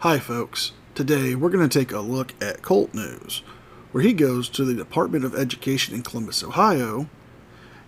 Hi folks, today we're going to take a look at Kult news, where he goes to the Department of Education in Columbus, Ohio,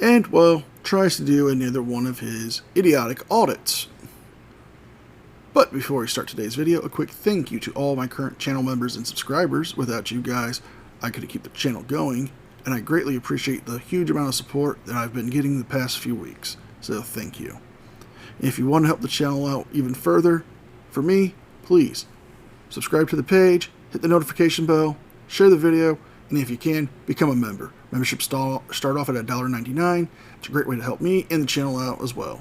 and, well, tries to do another one of his idiotic audits. But before we start today's video, a quick thank you to all my current channel members and subscribers. Without you guys, I couldn't keep the channel going, and I greatly appreciate the huge amount of support that I've been getting the past few weeks, so thank you. If you want to help the channel out even further, for me, please subscribe to the page, hit the notification bell, share the video, and if you can, become a member. Memberships start off at $1.99. It's a great way to help me and the channel out as well.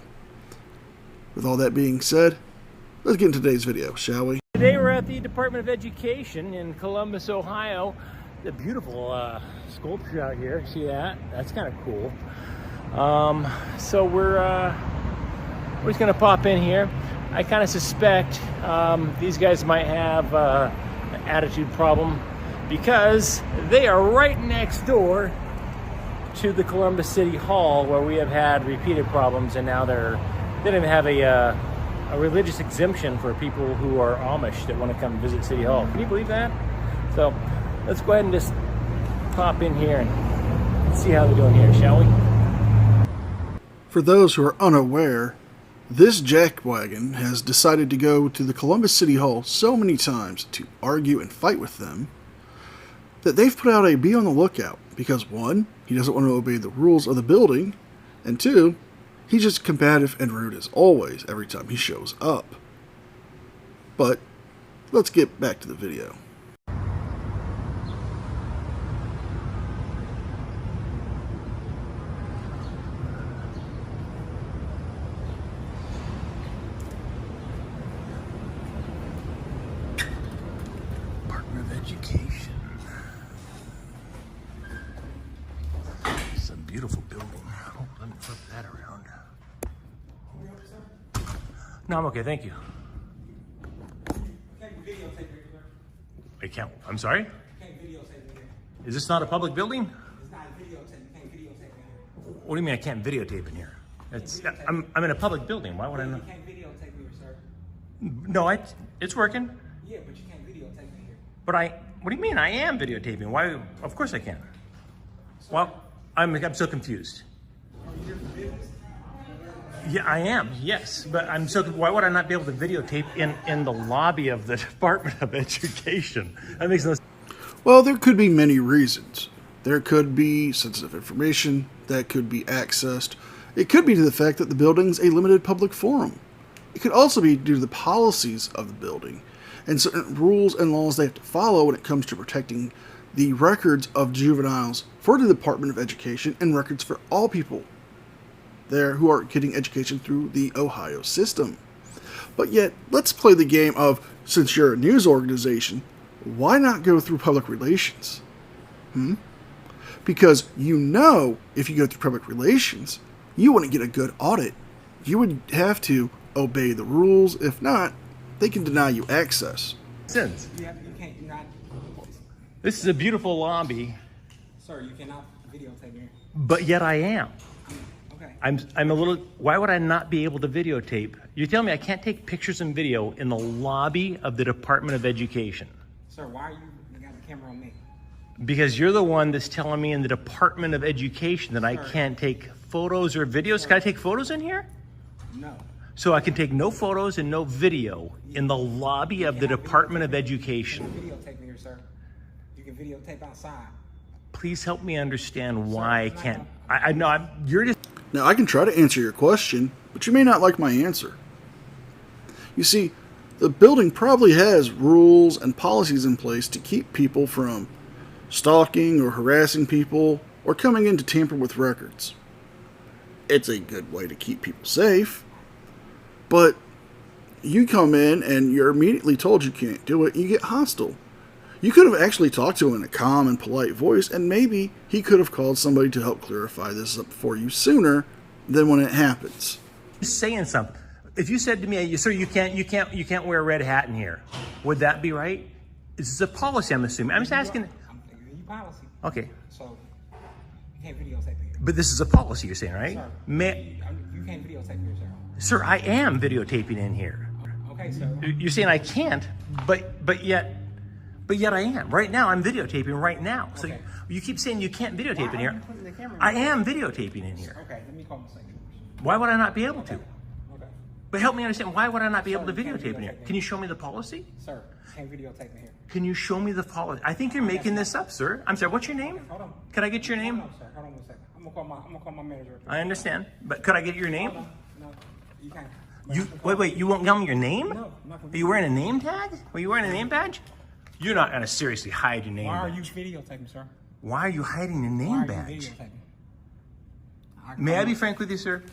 With all that being said, let's get into today's video, shall we? Today we're at the Department of Education in Columbus, Ohio. The beautiful sculpture out here. See that? That's kind of cool. So we're just gonna pop in here. I kind of suspect these guys might have an attitude problem because they are right next door to the Columbus City Hall, where we have had repeated problems, and now they don't even have a religious exemption for people who are Amish that want to come visit City Hall. Can you believe that? So let's go ahead and just pop in here and see how they're doing here, shall we? For those who are unaware, this jackwagon has decided to go to the Columbus City Hall so many times to argue and fight with them that they've put out a be on the lookout because, one, he doesn't want to obey the rules of the building, and two, he's just combative and rude as always every time he shows up. But let's get back to the video. Department of Education. It's a beautiful building. Oh, let me flip that around. No, I'm okay, thank you. Can't videotape it, sir. I can't, I'm sorry? Can't videotape it here. Is this not a public building? It's not a videotape. You can't videotape it here. What do you mean I can't videotape in here? I'm in a public building. Why would I You not? can't videotape here, sir. No, it's working. Yeah, but you can't videotape it here. But what do you mean? I am videotaping. Why? Of course I can. Well, I'm so confused. Are you here for business? Yeah, I am. Yes, but why would I not be able to videotape in the lobby of the Department of Education? That makes no sense. Well, there could be many reasons. There could be sensitive information that could be accessed. It could be to the fact that the building's a limited public forum. It could also be due to the policies of the building and certain rules and laws they have to follow when it comes to protecting the records of juveniles for the Department of Education and records for all people there who are getting education through the Ohio system. But yet, let's play the game of, since you're a news organization, why not go through public relations? Because you know if you go through public relations, you wouldn't get a good audit. You would have to obey the rules. If not, they can deny you access. You can't, you're not. This is a beautiful lobby, Sir, you cannot videotape here. but yet I am. Okay. I'm a little. Why would I not be able to videotape? You're telling me I can't take pictures and video in the lobby of the Department of Education? Sir, why are you got the camera on me? Because you're the one that's telling me in the Department of Education that I can't take photos or videos. Can I take photos in here? No. So I can take no photos and no video in the lobby of the Department of Education. You can videotape here, sir. You can videotape outside. Please help me understand why I can't. I know you're just. Now, I can try to answer your question, but you may not like my answer. You see, the building probably has rules and policies in place to keep people from stalking or harassing people or coming in to tamper with records. It's a good way to keep people safe, but you come in and you're immediately told you can't do it, you get hostile. You could have actually talked to him in a calm and polite voice, and maybe he could have called somebody to help clarify this up for you sooner than when it happens. Saying something. If you said to me, "Sir, you can't wear a red hat in here," would that be right? This is a policy, I'm assuming. I'm just asking. I'm giving you policy. Okay, So you can't videotape here. but this is a policy, you're saying, right? Sir, you can't videotape here, sir. Sir, I am videotaping in here. Okay, sir. You're saying I can't, but yet I am. Right now, I'm videotaping right now. So Okay. you keep saying you can't videotape in Why are here. you putting the camera in I here? am videotaping in here. Okay, let me call my secretary. Why would I not be able to? Okay. But help me understand, why would I not be able to Sir, you can't videotape in here? videotape. Can you show me the policy? Sir, can't videotape in here. Can you show me the policy? I think you're making this up, sir. I'm sorry, what's your name? Hold on. Could I get your name? Hold on, sir. Hold on 1 second. I'm gonna call my manager. I understand, but could I get your name? No, you can't. Wait, you won't tell me your name? No, I'm not gonna. Are you wearing a name tag? Are you wearing a name badge? You're not gonna seriously hide your name Why are badge. you videotaping, sir? Why are you hiding your Why name are you badge? videotaping? May I be frank with you, sir?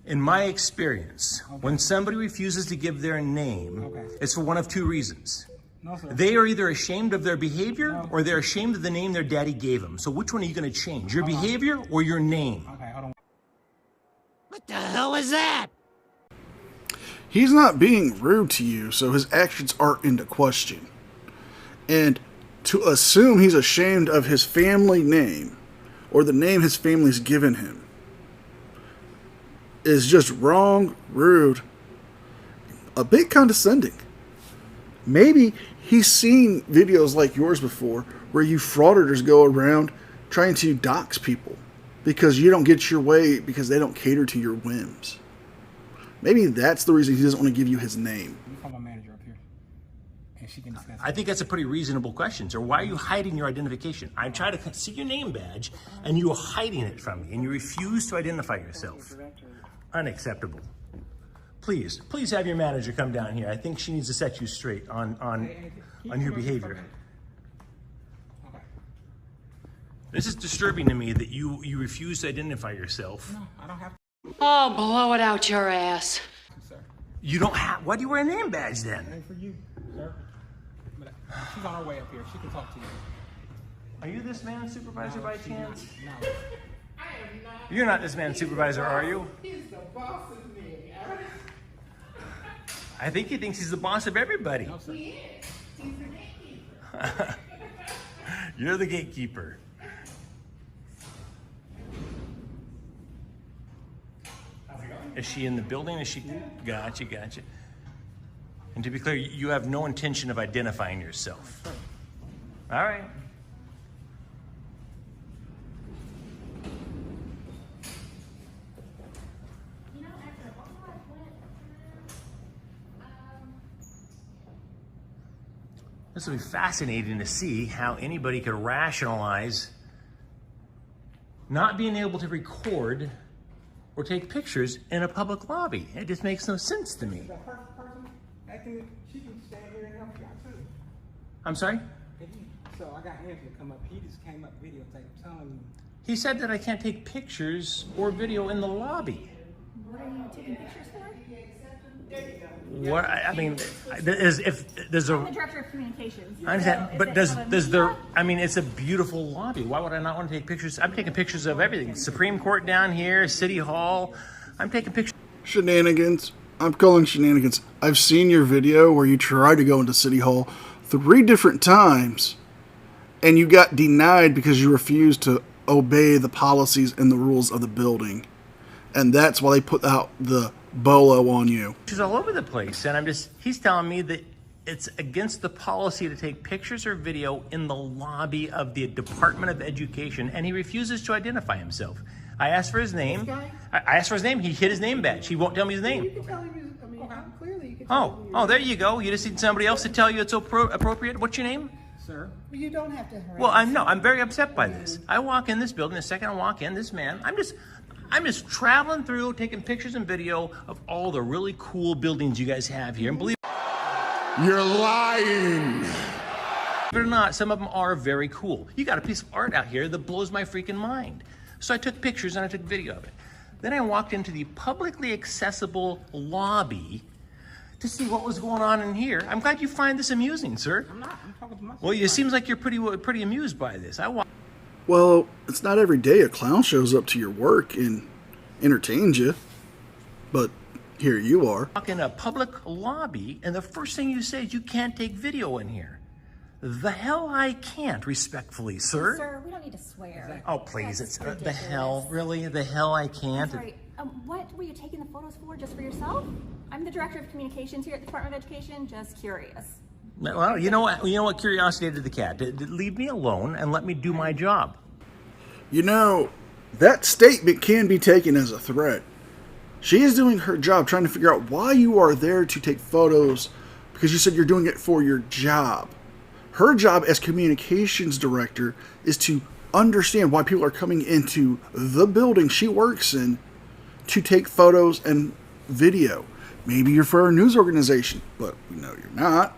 In my experience, when somebody refuses to give their name, it's for one of two reasons. No, sir. They are either ashamed of their behavior or they're ashamed of the name their daddy gave them. So which one are you going to change? Your behavior or your name? Okay, hold on. What the hell was that? He's not being rude to you, so his actions aren't into question. And to assume he's ashamed of his family name or the name his family's given him is just wrong, rude, a bit condescending. Maybe he's seen videos like yours before where you frauditors go around trying to dox people because you don't get your way because they don't cater to your whims. Maybe that's the reason he doesn't want to give you his name. Let me call my manager up here, and she can discuss. I think that's a pretty reasonable question, sir. Why are you hiding your identification? I'm trying to see your name badge, and you are hiding it from me, and you refuse to identify yourself. Unacceptable. Please have your manager come down here. I think she needs to set you straight on your behavior. Okay. This is disturbing to me that you refuse to identify yourself. No, I don't have to, Oh, blow it out your ass. sir. You don't have. Why do you wear a name badge then? Ain't for you, sir. But she's on her way up here. She can talk to you. Are you this man's supervisor by chance? No. You're not this man's supervisor, are you? He's the boss of me, all right? I think he thinks he's the boss of everybody. No, sir. He is. He's the gatekeeper. You're the gatekeeper. Is she in the building? Is she? Gotcha. And to be clear, you have no intention of identifying yourself. All right. This will be fascinating to see how anybody could rationalize not being able to record or take pictures in a public lobby. It just makes no sense to me. The first person acting, she can stand here and help you out too. I'm sorry? So I got Anthony to come up. He just came up videotape telling you. He said that I can't take pictures or video in the lobby. What are you taking pictures for? What I mean, if there's I'm the a, director of communications. I understand, So but is does it does on there? media? I mean, it's a beautiful lobby. Why would I not want to take pictures? I'm taking pictures of everything. Supreme Court down here, City Hall. I'm taking pictures. Shenanigans. I'm calling shenanigans. I've seen your video where you tried to go into City Hall 3 different times and you got denied because you refused to obey the policies and the rules of the building. And that's why they put out the bolo on you. Pictures all over the place, and he's telling me that it's against the policy to take pictures or video in the lobby of the Department of Education, and he refuses to identify himself. I asked for his name. I asked for his name. He hid his name badge. He won't tell me his You name. can tell him, I mean, clearly you can tell him. Oh, there you go. You just need somebody else to tell you it's appropriate. What's your name? Sir? You don't have to harass. Well, I'm very upset by this. I walk in this building, the second I walk in, this man, I'm just traveling through, taking pictures and video of all the really cool buildings you guys have here. And believe You're lying. it or not, some of them are very cool. You got a piece of art out here that blows my freaking mind. So I took pictures and I took video of it. Then I walked into the publicly accessible lobby to see what was going on in here. I'm glad you find this amusing, sir. I'm not. I'm talking to myself. Well, it seems like you're pretty amused by this. Well, it's not every day a clown shows up to your work and entertains you. But here you are. Walk in a public lobby, and the first thing you say is you can't take video in here. The hell I can't, respectfully, sir. Sir, we don't need to swear. Oh, please, That's it's the ridiculous. hell, really? The hell I can't? Sorry, what were you taking the photos for? Just for yourself? I'm the director of communications here at the Department of Education. Just curious. Well, you know what? You know what? Curiosity did the cat. Leave me alone and let me do my job. You know, that statement can be taken as a threat. She is doing her job trying to figure out why you are there to take photos because you said you're doing it for your job. Her job as communications director is to understand why people are coming into the building she works in to take photos and video. Maybe you're for a news organization, but we know you're not.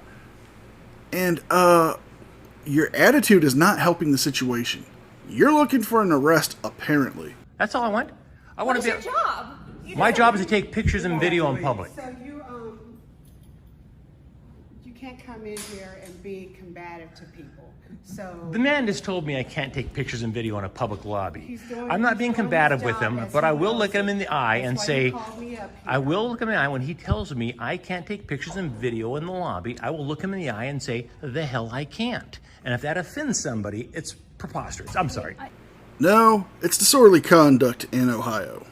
And your attitude is not helping the situation. You're looking for an arrest, apparently. That's all I want. I want What's to your be. job? My job is to take pictures and video in public. So you can't come in here and be combative to people. So The man just told me I can't take pictures and video in a public lobby. He's doing- I'm not being he's doing combative his with job him, as but he I will knows look him in the eye That's and why say, he called me up here. I will look him in the eye when he tells me I can't take pictures and video in the lobby. I will look him in the eye and say, the hell I can't. And if that offends somebody, it's preposterous. I'm sorry. No, it's disorderly conduct in Ohio.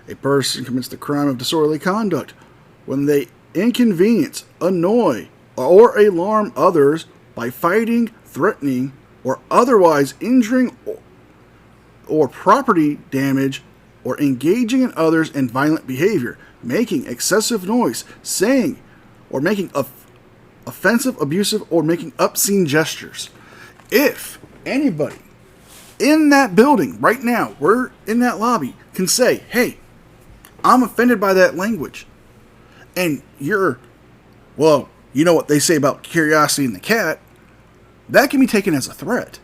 A person commits the crime of disorderly conduct when they inconvenience, annoy, or alarm others by fighting, threatening, or otherwise injuring or property damage or engaging in others in violent behavior, making excessive noise, saying or making offensive, abusive, or making obscene gestures. If anybody in that building right now, we're in that lobby, can say, hey, I'm offended by that language, and you're, well, you know what they say about curiosity and the cat, that can be taken as a threat.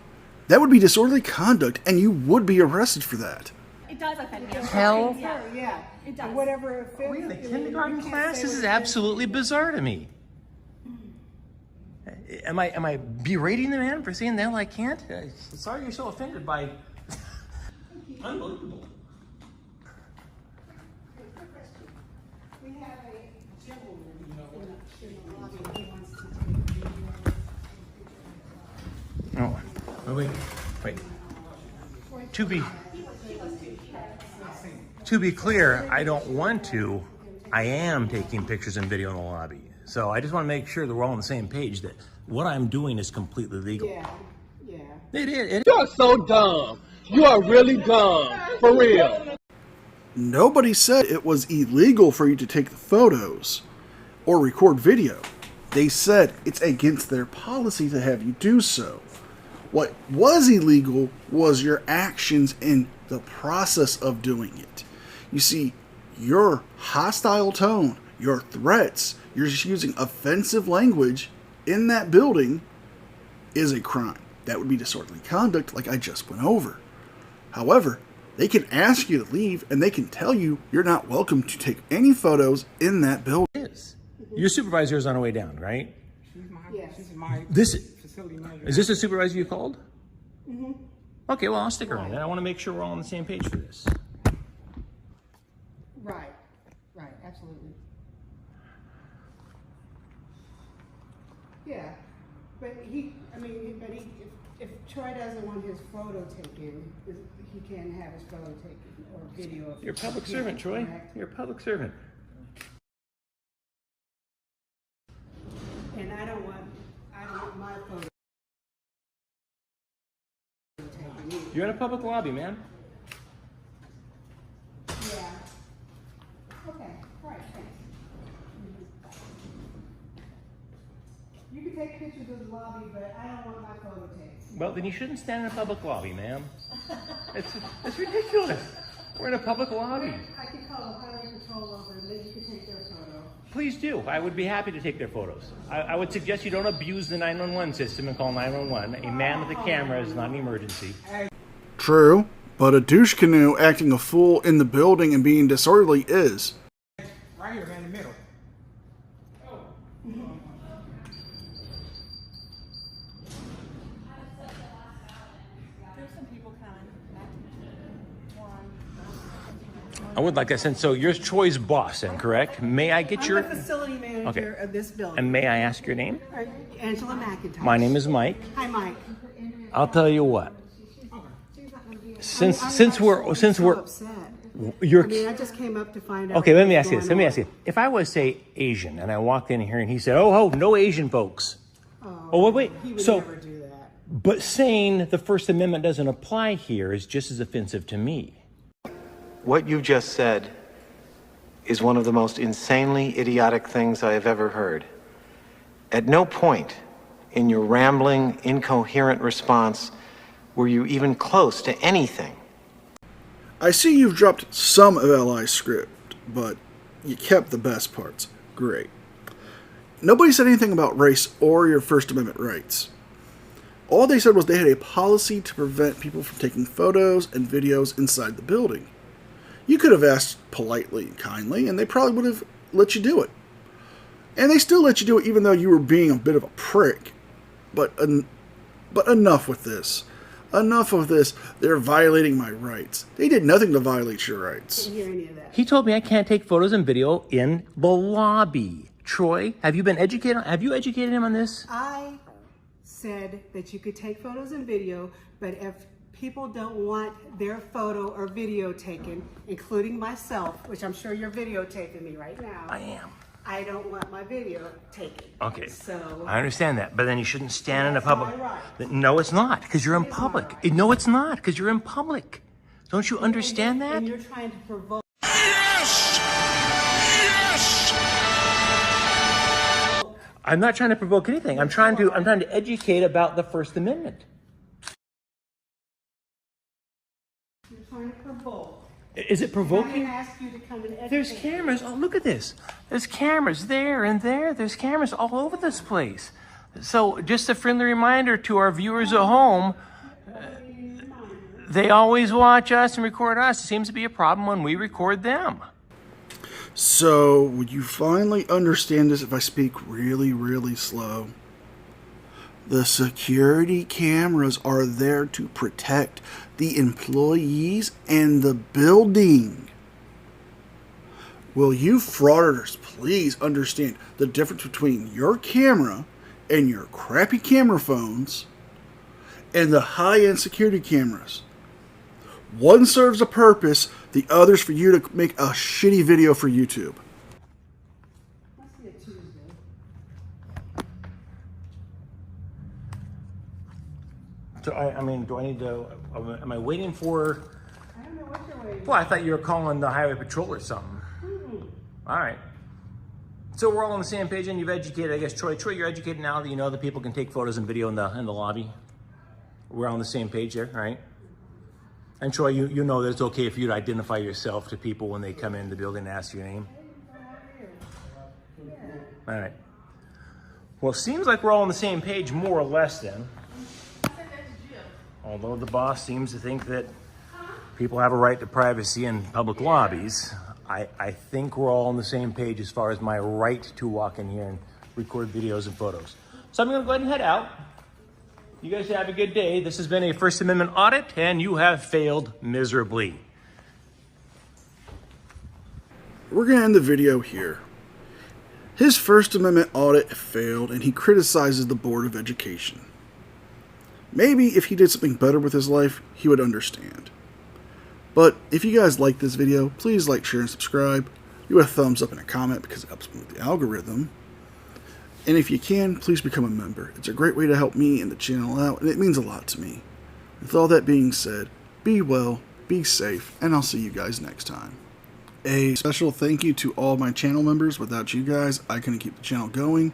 That would be disorderly conduct, and you would be arrested for that. It does offend me. Hell? Yeah. It does. Whatever offends We're in a you, kindergarten you can't class? say This what is offends absolutely bizarre to me. Am I berating the man for saying the hell I can't? Sorry you're so offended by... Unbelievable. We have a gentleman in the lobby who wants to take video. Oh, wait. To be clear, I don't want to. I am taking pictures and video in the lobby. So I just want to make sure that we're all on the same page that what I'm doing is completely legal. Yeah. It is. You're so dumb. You are really dumb. For real. Nobody said it was illegal for you to take the photos or record video. They said it's against their policy to have you do so. What was illegal was your actions in the process of doing it. You see, your hostile tone, your threats, you're just using offensive language in that building is a crime. That would be disorderly conduct like I just went over. However, they can ask you to leave and they can tell you you're not welcome to take any photos in that building. Your supervisor is on her way down, right? She's my This facility manager. is this a supervisor you called? Mm-hmm. Okay, well, I'll stick around. I want to make sure we're all on the same page for this. Right, absolutely. Yeah, but if Troy doesn't want his photo taken, he can have his photo taken or video. You're a public servant, Troy. You're a public servant. And I don't want my photo taken either. You're in a public lobby, man. Yeah. Okay, all right, thanks. You can take pictures of the lobby, but I don't want my photo taken. Well, then you shouldn't stand in a public lobby, ma'am. It's ridiculous. We're in a public lobby. I can call the highway patrol over and then you can take their photo. Please do. I would be happy to take their photos. I would suggest you don't abuse the 911 system and call 911. A man with a camera is not an emergency. True, but a douche canoe acting a fool in the building and being disorderly is. Right here, man, in the middle. There's some people coming. I would like that sense. So you're Troy's boss, then, correct? May I get I'm your... the facility manager Okay. of this building. And may I ask your name? Angela McIntyre. My name is Mike. Hi, Mike. I'll tell you what. Since we're upset. You're I mean, I just came up to find out. okay. Let me what's ask you this. going Let me on. ask you. If I was, say, Asian, and I walked in here and he said, "Oh, no Asian folks." Oh, wait. He would So, never do that. but saying the First Amendment doesn't apply here is just as offensive to me. What you just said is one of the most insanely idiotic things I have ever heard. At no point in your rambling, incoherent response were you even close to anything. I see you've dropped some of LI's script, but you kept the best parts. Great. Nobody said anything about race or your First Amendment rights. All they said was they had a policy to prevent people from taking photos and videos inside the building. You could have asked politely and kindly, and they probably would have let you do it. And they still let you do it even though you were being a bit of a prick. But enough with this. Enough of this. They're violating my rights. They did nothing to violate your rights. Didn't hear any of that. He told me I can't take photos and video in the lobby. Troy, have you been educated? Have you educated him on this? I said that you could take photos and video, but if people don't want their photo or video taken, including myself, which I'm sure you're videotaping me right now. I am. I don't want my video taken. Okay. So I understand that, but then you shouldn't stand in a That's public. my right. No, it's not, because you're in It is public. my right. No, it's not, because you're in public. Don't you understand that? And you're trying to provoke. Yes! Yes! I'm not trying to provoke anything. I'm trying to educate about the First Amendment. You're trying to provoke. Is it I didn't provoking? ask you to come and educate. There's cameras. Oh, look at this. There's cameras there and there. There's cameras all over this place. So just a friendly reminder to our viewers at home, they always watch us and record us. It seems to be a problem when we record them. So, would you finally understand this if I speak really, really slow? The security cameras are there to protect the employees and the building. Will you frauditors please understand the difference between your camera and your crappy camera phones and the high-end security cameras? One serves a purpose, the other's for you to make a shitty video for YouTube. Let's see a Tuesday. So, I mean, do I need to, am I waiting for, I don't know what you're waiting well, I thought you were calling the highway patrol or something. All right. So we're all on the same page and you've educated, I guess, Troy. Troy, you're educated now that you know that people can take photos and video in the lobby. We're on the same page there, right? And Troy, you know that it's okay for you to identify yourself to people when they come in the building and ask your name. All right. Well, it seems like we're all on the same page, more or less then. Although the boss seems to think that people have a right to privacy in public lobbies, I think we're all on the same page as far as my right to walk in here and record videos and photos. So I'm going to go ahead and head out. You guys have a good day. This has been a First Amendment audit, and you have failed miserably. We're going to end the video here. His First Amendment audit failed, and he criticizes the Board of Education. Maybe if he did something better with his life, he would understand. But if you guys like this video, please like, share, and subscribe. Leave a thumbs up and a comment because it helps me with the algorithm. And if you can, please become a member. It's a great way to help me and the channel out, and it means a lot to me. With all that being said, be well, be safe, and I'll see you guys next time. A special thank you to all my channel members. Without you guys, I couldn't keep the channel going.